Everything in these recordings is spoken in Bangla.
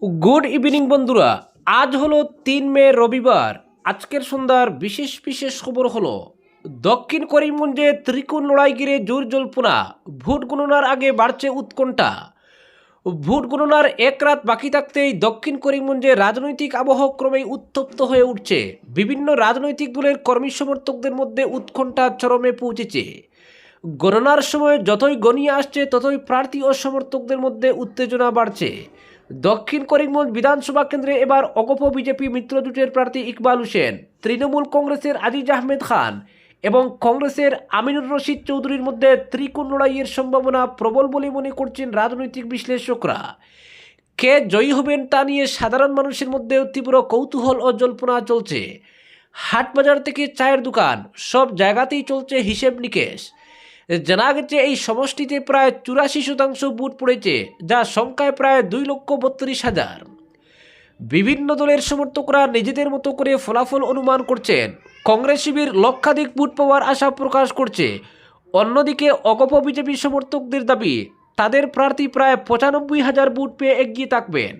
গুড ইভিনিং বন্ধুরা। আজ হলো 3 মে রবিবার। আজকের সন্ধ্যার বিশেষ বিশেষ খবর হলো দক্ষিণ করিমগঞ্জে ত্রিকোণ লড়াই ঘিরে জোর জল্পনা, ভোট গণনার আগে বাড়ছে উৎকণ্ঠা। ভোট গণনার এক রাত বাকি থাকতেই দক্ষিণ করিমগঞ্জে রাজনৈতিক আবহ ক্রমেই উত্তপ্ত হয়ে উঠছে। বিভিন্ন রাজনৈতিক দলের কর্মী সমর্থকদের মধ্যে উৎকণ্ঠা চরমে পৌঁছেছে। গণনার সময় যতই গণিয়ে আসছে ততই প্রার্থী ও সমর্থকদের মধ্যে উত্তেজনা বাড়ছে। দক্ষিণ করিমগঞ্জ বিধানসভা কেন্দ্রে এবার অগপ বিজেপি মিত্রজোটের প্রার্থী ইকবাল হোসেন, তৃণমূল কংগ্রেসের আজিজ আহমেদ খান এবং কংগ্রেসের আমিনুর রশিদ চৌধুরীর মধ্যে ত্রিকোণ লড়াইয়ের সম্ভাবনা প্রবল বলে মনে করছেন রাজনৈতিক বিশ্লেষকরা। কে জয়ী হবেন তা নিয়ে সাধারণ মানুষের মধ্যেও তীব্র কৌতূহল ও জল্পনা চলছে। হাটবাজার থেকে চায়ের দোকান, সব জায়গাতেই চলছে হিসেব নিকেশ। জানা গেছে এই সমষ্টিতে প্রায় 84% ভোট পড়েছে, যা সংখ্যায় প্রায় 2,32,000। বিভিন্ন দলের সমর্থকরা নিজেদের মতো করে ফলাফল অনুমান করছেন। কংগ্রেস শিবির লক্ষাধিক ভোট পাওয়ার আশা প্রকাশ করছে। অন্যদিকে অগপ বিজেপি সমর্থকদের দাবি তাদের প্রার্থী প্রায় 95,000 ভোট পেয়ে এগিয়ে থাকবেন।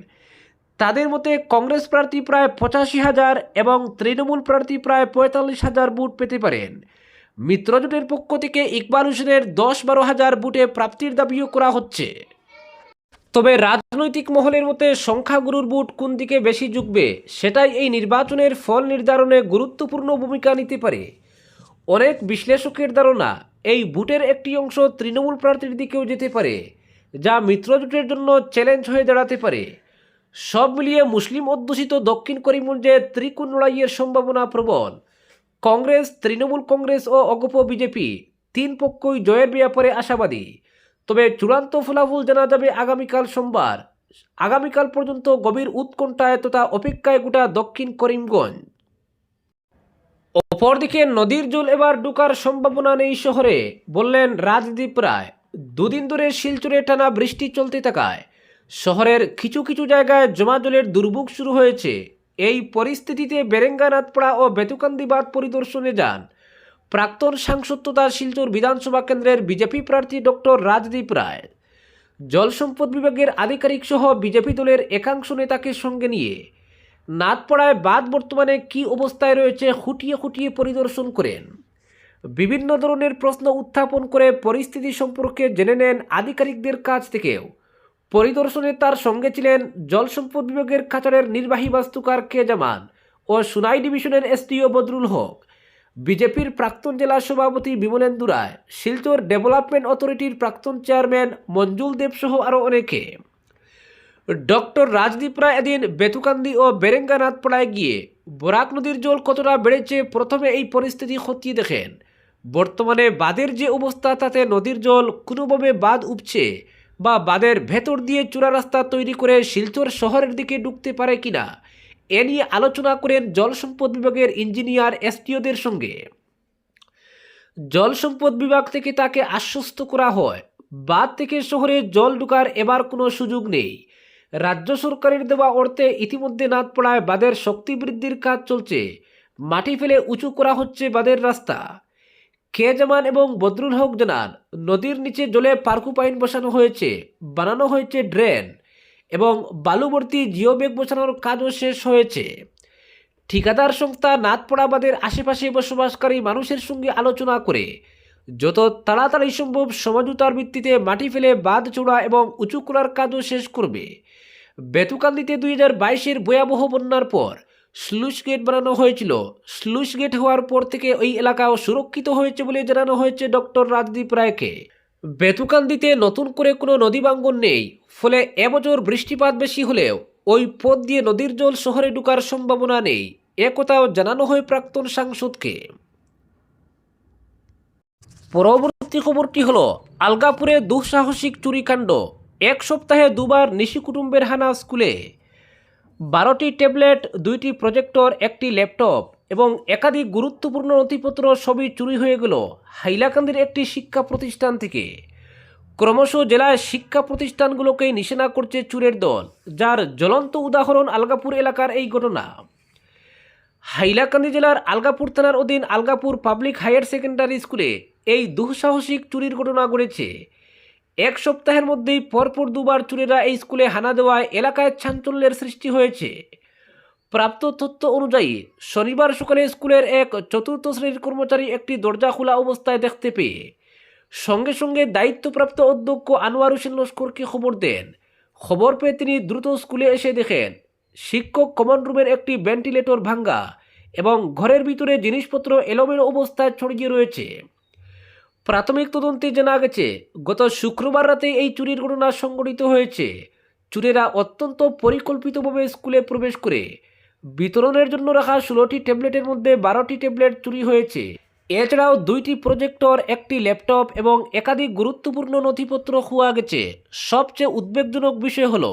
তাদের মতে কংগ্রেস প্রার্থী প্রায় 85,000 এবং তৃণমূল প্রার্থী প্রায় 45,000 ভোট পেতে পারেন। মিত্রজোটের পক্ষ থেকে ইকবাল হোসেনের 10-12,000 ভোটে প্রাপ্তির দাবিও করা হচ্ছে। তবে রাজনৈতিক মহলের মতে সংখ্যাগুরুর ভোট কোন দিকে বেশি ঝুঁকবে সেটাই এই নির্বাচনের ফল নির্ধারণে গুরুত্বপূর্ণ ভূমিকা নিতে পারে। অনেক বিশ্লেষকের ধারণা এই ভোটের একটি অংশ তৃণমূল প্রার্থীর দিকেও যেতে পারে, যা মিত্রজোটের জন্য চ্যালেঞ্জ হয়ে দাঁড়াতে পারে। সব মিলিয়ে মুসলিম অধ্যুষিত দক্ষিণ করিমগঞ্জে ত্রিকোণ লড়াইয়ের সম্ভাবনা প্রবল। কংগ্রেস, তৃণমূল কংগ্রেস ও অগপ বিজেপি তিন পক্ষই জয়ের ব্যাপারে আশাবাদী। তবে চূড়ান্ত ফলাফল জানা যাবে আগামীকাল সোমবার। আগামীকাল পর্যন্ত গভীর উৎকণ্ঠায় তথা অপেক্ষায় গোটা দক্ষিণ করিমগঞ্জ। অপরদিকে নদীর জল এবার ঢোকার সম্ভাবনা নেই শহরে, বললেন রাজদীপ রায়। দুদিন ধরে শিলচরে টানা বৃষ্টি চলতে থাকায় শহরের কিছু কিছু জায়গায় জমা জলের দুর্ভোগ শুরু হয়েছে। এই পরিস্থিতিতে বেরেঙ্গানাথপাড়া ও বেতুকান্দি বাঁধ পরিদর্শনে যান প্রাক্তন সাংসদ তথা শিলচর বিধানসভা কেন্দ্রের বিজেপি প্রার্থী ডক্টর রাজদীপ রায়। জল সম্পদ বিভাগের আধিকারিক সহ বিজেপি দলের একাংশ নেতাকে সঙ্গে নিয়ে নাথপাড়ায় বাঁধ বর্তমানে কী অবস্থায় রয়েছে খুঁটিয়ে খুঁটিয়ে পরিদর্শন করেন। বিভিন্ন ধরনের প্রশ্ন উত্থাপন করে পরিস্থিতি সম্পর্কে জেনে নেন আধিকারিকদের কাছ থেকেও। পরিদর্শনে তার সঙ্গে ছিলেন জল সম্পদ বিভাগের কাছাড়ের নির্বাহী বাস্তুকার কে জামান ও সুনাই ডিভিশনের এসডিও বদরুল হক, বিজেপির প্রাক্তন জেলা সভাপতি বিমলেন্দু রায়, শিলচর ডেভেলপমেন্ট অথরিটির প্রাক্তন চেয়ারম্যান মঞ্জুল দেব সহ আরও অনেকে। ডক্টর রাজদীপ রায় এদিন বেতুকান্দি ও বেরেঙ্গানাথপাড়ায় গিয়ে বরাক নদীর জল কতটা বেড়েছে প্রথমে এই পরিস্থিতি খতিয়ে দেখেন। বর্তমানে বাঁধের যে অবস্থা তাতে নদীর জল কোনোভাবে বাঁধ উপছে বা বাঁধের ভেতর দিয়ে চূড়া রাস্তা তৈরি করে শিলচর শহরের দিকে ঢুকতে পারে কিনা এ নিয়ে আলোচনা করেন জল সম্পদ বিভাগের ইঞ্জিনিয়ার এসটিওদের সঙ্গে। জল সম্পদ বিভাগ থেকে তাকে আশ্বস্ত করা হয় বাঁধ থেকে শহরে জল ঢোকার এবার কোনো সুযোগ নেই। রাজ্য সরকারের দেওয়া অর্থে ইতিমধ্যে নাথপাড়ায় বাঁধের শক্তি বৃদ্ধির কাজ চলছে। মাটি ফেলে উঁচু করা হচ্ছে বাঁধের রাস্তা। কে জামান এবং বদরুল হক জানান, নদীর নিচে জলে পার্কু পাইন বসানো হয়েছে, বানানো হয়েছে ড্রেন এবং বালুবর্তী জিওব্যাগ বসানোর কাজও শেষ হয়েছে। ঠিকাদার সংস্থা নাথপাড়া বাঁধের আশেপাশে বসবাসকারী মানুষের সঙ্গে আলোচনা করে যত তাড়াতাড়ি সম্ভব সমঝোতার ভিত্তিতে মাটি ফেলে বাঁধ চূড়া এবং উঁচু করার কাজও শেষ করবে। বেতুকান্দিতে 2022-এর ভয়াবহ বন্যার পর স্লুইস গেট বানানো হয়েছিল। স্লুইস গেট হওয়ার পর থেকে ওই এলাকাও সুরক্ষিত হয়েছে বলে জানানো হয়েছে ডক্টর রাজদীপ রায়কে। বেতুকান্দিতে নতুন করে কোনো নদী ভাঙ্গন নেই, ফলে এবছর বৃষ্টিপাত বেশি হলেও ওই পথ দিয়ে নদীর জল শহরে ঢোকার সম্ভাবনা নেই, একথাও জানানো হয় প্রাক্তন সাংসদকে। পরবর্তী খবরটি হলো আলগাপুরে দুঃসাহসিক চুরিকাণ্ড, এক সপ্তাহে দুবার নিশি কুটুম্বের হানা স্কুলে। 12টি ট্যাবলেট, 2টি প্রজেক্টর, একটি ল্যাপটপ এবং একাধিক গুরুত্বপূর্ণ নথিপত্র সবই চুরি হয়ে গেল হাইলাকান্দির একটি শিক্ষা প্রতিষ্ঠান থেকে। ক্রমশ জেলায় শিক্ষা প্রতিষ্ঠানগুলোকেই নিশানা করছে চুরের দল, যার জ্বলন্ত উদাহরণ আলগাপুর এলাকার এই ঘটনা। হাইলাকান্দি জেলার আলগাপুর থানার অধীন আলগাপুর পাবলিক হায়ার সেকেন্ডারি স্কুলে এই দুঃসাহসিক চুরির ঘটনা ঘটেছে। এক সপ্তাহের মধ্যেই পরপর দুবার চোরেরা এই স্কুলে হানা দেওয়ায় এলাকায় চাঞ্চল্যের সৃষ্টি হয়েছে। প্রাপ্ত তথ্য অনুযায়ী শনিবার সকালে স্কুলের এক চতুর্থ শ্রেণীর কর্মচারী একটি দরজা খোলা অবস্থায় দেখতে পেয়ে সঙ্গে সঙ্গে দায়িত্বপ্রাপ্ত অধ্যক্ষ আনোয়ার হোসেন লস্করকে খবর দেন। খবর পেয়ে তিনি দ্রুত স্কুলে এসে দেখেন শিক্ষক কমন রুমের একটি ভেন্টিলেটর ভাঙ্গা এবং ঘরের ভিতরে জিনিসপত্র এলোমেলো অবস্থায় ছড়িয়ে রয়েছে। প্রাথমিক তদন্তে জানা গেছে গত শুক্রবার রাতে এই চুরির ঘটনা সংঘটিত হয়েছে। চোরেরা অত্যন্ত পরিকল্পিতভাবে স্কুলে প্রবেশ করে বিতরণের জন্য রাখা 16টি ট্যাবলেটের মধ্যে 12টি ট্যাবলেট চুরি হয়েছে। এছাড়াও 2টি প্রজেক্টর, একটি ল্যাপটপ এবং একাধিক গুরুত্বপূর্ণ নথিপত্র খোয়া গেছে। সবচেয়ে উদ্বেগজনক বিষয় হলো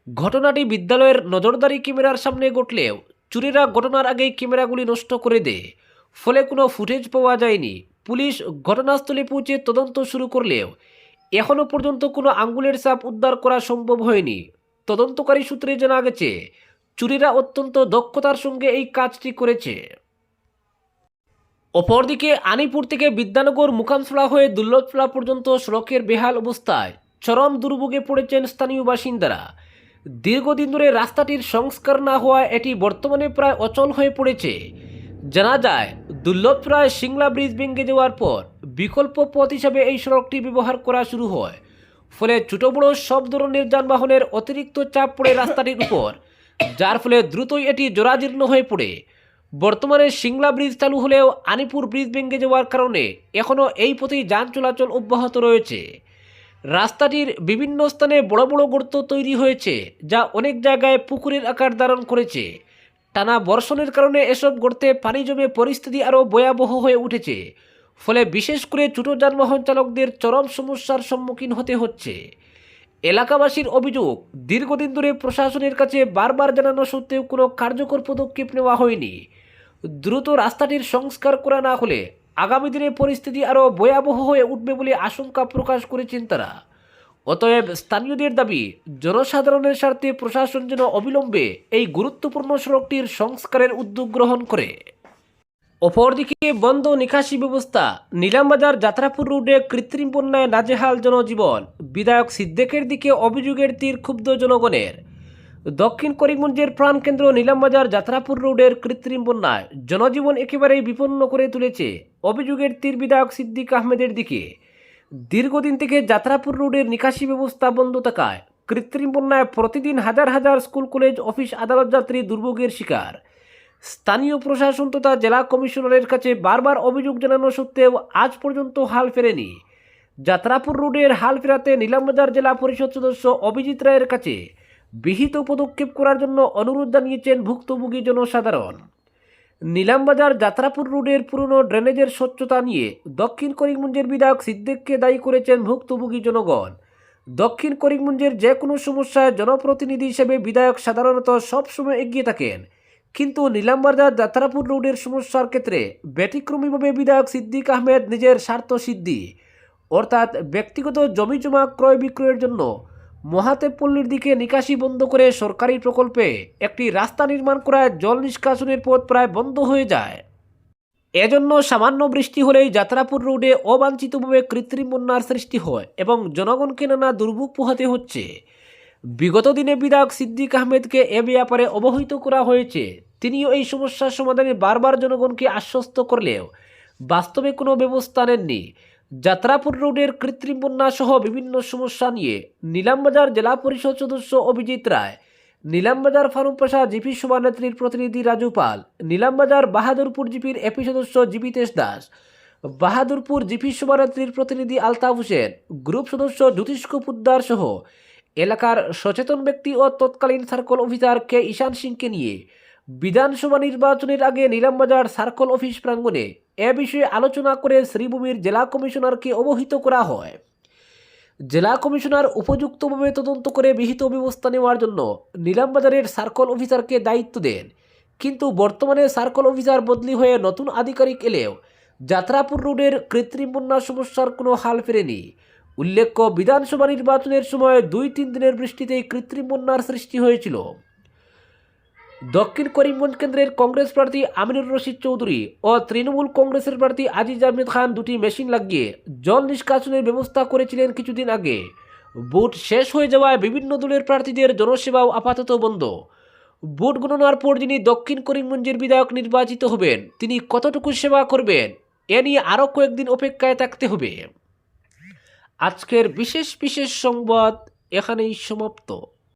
ঘটনাটি বিদ্যালয়ের নজরদারি ক্যামেরার সামনে ঘটলেও চোরেরা ঘটনার আগেই ক্যামেরাগুলি নষ্ট করে দেয়, ফলে কোনো ফুটেজ পাওয়া যায়নি। পুলিশ ঘটনাস্থলে পৌঁছে তদন্ত শুরু করলেও এখনও পর্যন্ত কোনো আঙ্গুলের ছাপ উদ্ধার করা সম্ভব হয়নি। তদন্তকারী সূত্রে জানা গেছে চোরেরা অত্যন্ত দক্ষতার সঙ্গে এই কাজটি করেছে। অপরদিকে আনিপুর থেকে বিদ্যানগর মুকামছড়া হয়ে দুর্লভছড়া পর্যন্ত সড়কের বেহাল অবস্থায় চরম দুর্ভোগে পড়েছেন স্থানীয় বাসিন্দারা। দীর্ঘদিন ধরে রাস্তাটির সংস্কার না হওয়ায় এটি বর্তমানে প্রায় অচল হয়ে পড়েছে। জানা যায় দুর্লভছড়ায় সিংলা ব্রিজ ভেঙে যাওয়ার পর বিকল্প পথ হিসাবে এই সড়কটি ব্যবহার করা শুরু হয়, ফলে ছোট বড় সব ধরনের যানবাহনের অতিরিক্ত চাপ পড়ে রাস্তাটির উপর, যার ফলে দ্রুতই এটি জরাজীর্ণ হয়ে পড়ে। বর্তমানে সিংলা ব্রিজ চালু হলেও আনিপুর ব্রিজ ভেঙে যাওয়ার কারণে এখনও এই পথেই যান চলাচল অব্যাহত রয়েছে। রাস্তাটির বিভিন্ন স্থানে বড় বড় গর্ত তৈরি হয়েছে, যা অনেক জায়গায় পুকুরের আকার ধারণ করেছে। টানা বর্ষণের কারণে এসব গর্তে পানি জমে পরিস্থিতি আরও ভয়াবহ হয়ে উঠেছে, ফলে বিশেষ করে ছোট যানবাহন চালকদের চরম সমস্যার সম্মুখীন হতে হচ্ছে। এলাকাবাসীর অভিযোগ, দীর্ঘদিন ধরে প্রশাসনের কাছে বারবার জানানো সত্ত্বেও কোনো কার্যকর পদক্ষেপ নেওয়া হয়নি। দ্রুত রাস্তাটির সংস্কার করা না হলে আগামী দিনে পরিস্থিতি আরও ভয়াবহ হয়ে উঠবে বলে আশঙ্কা প্রকাশ করেছেন তারা। অতএব স্থানীয়দের দাবি, জনসাধারণের স্বার্থে প্রশাসন যেন অবিলম্বে এই গুরুত্বপূর্ণ সড়কটির সংস্কারের উদ্যোগ গ্রহণ করে। অপরদিকে বন্ধ নিকাশি ব্যবস্থা, নিলামবাজার যাত্রাপুর রোডে কৃত্রিম বন্যায় নাজেহাল জনজীবন, বিধায়ক সিদ্দিকের দিকে অভিযোগের তীর ক্ষুব্ধ জনগণের। দক্ষিণ করিমগঞ্জের প্রাণকেন্দ্র নিলামবাজার যাত্রাপুর রোডের কৃত্রিম বন্যায় জনজীবন একেবারেই বিপন্ন করে তুলেছে। অভিযোগের তীর বিধায়ক সিদ্দিক আহমেদের দিকে। দীর্ঘদিন থেকে যাত্রাপুর রোডের নিকাশি ব্যবস্থা বন্ধ থাকায় কৃত্রিম বন্যায় প্রতিদিন হাজার হাজার স্কুল, কলেজ, অফিস, আদালত যাত্রী দুর্ভোগের শিকার। স্থানীয় প্রশাসন তথা জেলা কমিশনারের কাছে বারবার অভিযোগ জানানো সত্ত্বেও আজ পর্যন্ত হাল ফেরেনি। যাত্রাপুর রোডের হাল ফেরাতে নিলামবাজার জেলা পরিষদ সদস্য অভিজিৎ রায়ের কাছে বিহিত পদক্ষেপ করার জন্য অনুরোধ জানিয়েছেন ভুক্তভোগী জনসাধারণ। নিলামবাজার যাত্রাপুর রোডের পুরনো ড্রেনেজের স্বচ্ছতা নিয়ে দক্ষিণ করিমগঞ্জের বিধায়ক সিদ্দিককে দায়ী করেছেন ভুক্তভোগী জনগণ। দক্ষিণ করিমগঞ্জের যে কোনো সমস্যায় জনপ্রতিনিধি হিসেবে বিধায়ক সাধারণত সবসময় এগিয়ে থাকেন, কিন্তু নিলামবাজার যাত্রাপুর রোডের সমস্যার ক্ষেত্রে ব্যতিক্রমীভাবে বিধায়ক সিদ্দিক আহমেদ নিজের স্বার্থ সিদ্ধি, অর্থাৎ ব্যক্তিগত জমি জমা ক্রয় বিক্রয়ের জন্য মহাদেবপল্লীর দিকে নিকাশি বন্ধ করে সরকারি প্রকল্পে একটি রাস্তা নির্মাণ করায় জল নিষ্কাশনের পথ প্রায় বন্ধ হয়ে যায়। এজন্য সামান্য বৃষ্টি হলেই যাত্রাপুর রোডে অবাঞ্ছিতভাবে কৃত্রিম বন্যার সৃষ্টি হয় এবং জনগণকে নানা দুর্ভোগ পোহাতে হচ্ছে। বিগত দিনে বিধায়ক সিদ্দিক আহমেদকে এ ব্যাপারে অবহিত করা হয়েছে। তিনিও এই সমস্যার সমাধানে বারবার জনগণকে আশ্বস্ত করলেও বাস্তবে কোনো ব্যবস্থা নেননি। যাত্রাপুর রোডের কৃত্রিম বন্যা সহ বিভিন্ন সমস্যা নিয়ে নিলামবাজার জেলা পরিষদ সদস্য অভিজিৎ রায়, নিলামবাজার ফারুকপাশা জিপি সভানেত্রীর প্রতিনিধি রাজু পাল, নিলামবাজার বাহাদুরপুর জিপির এপি সদস্য জীবিতেশ দাস, বাহাদুরপুর জিপি সভানেত্রীর প্রতিনিধি আলতাফ হোসেন, গ্রুপ সদস্য জ্যোতিষ্ক পুদ্দার সহ এলাকার সচেতন ব্যক্তি ও তৎকালীন সার্কল অফিসার কে ঈশান সিংকে নিয়ে বিধানসভা নির্বাচনের আগে নিলামবাজার সার্কল অফিস প্রাঙ্গণে এ বিষয়ে আলোচনা করে শ্রীভূমির জেলা কমিশনারকে অবহিত করা হয়। জেলা কমিশনার উপযুক্তভাবে তদন্ত করে বিহিত ব্যবস্থা নেওয়ার জন্য নিলামবাজারের সার্কল অফিসারকে দায়িত্ব দেন, কিন্তু বর্তমানে সার্কল অফিসার বদলি হয়ে নতুন আধিকারিক এলেও যাত্রাপুর রোডের কৃত্রিম বন্যা সমস্যার কোনো হাল ফেরেনি। উল্লেখ্য, বিধানসভা নির্বাচনের সময় 2-3 দিনের বৃষ্টিতেই কৃত্রিম বন্যার সৃষ্টি হয়েছিল। দক্ষিণ করিমগঞ্জ কেন্দ্রের কংগ্রেস প্রার্থী আমিনুর রশিদ চৌধুরী ও তৃণমূল কংগ্রেসের প্রার্থী আজিজ আহমেদ খান দুটি মেশিন লাগিয়ে জল নিষ্কাশনের ব্যবস্থা করেছিলেন কিছুদিন আগে। ভোট শেষ হয়ে যাওয়ায় বিভিন্ন দলের প্রার্থীদের জনসেবাও আপাতত বন্ধ। ভোট গণনার পর যিনি দক্ষিণ করিমগঞ্জের বিধায়ক নির্বাচিত হবেন তিনি কতটুকু সেবা করবেন এ নিয়ে আরও কয়েকদিন অপেক্ষায় থাকতে হবে। আজকের বিশেষ বিশেষ সংবাদ এখানেই সমাপ্ত।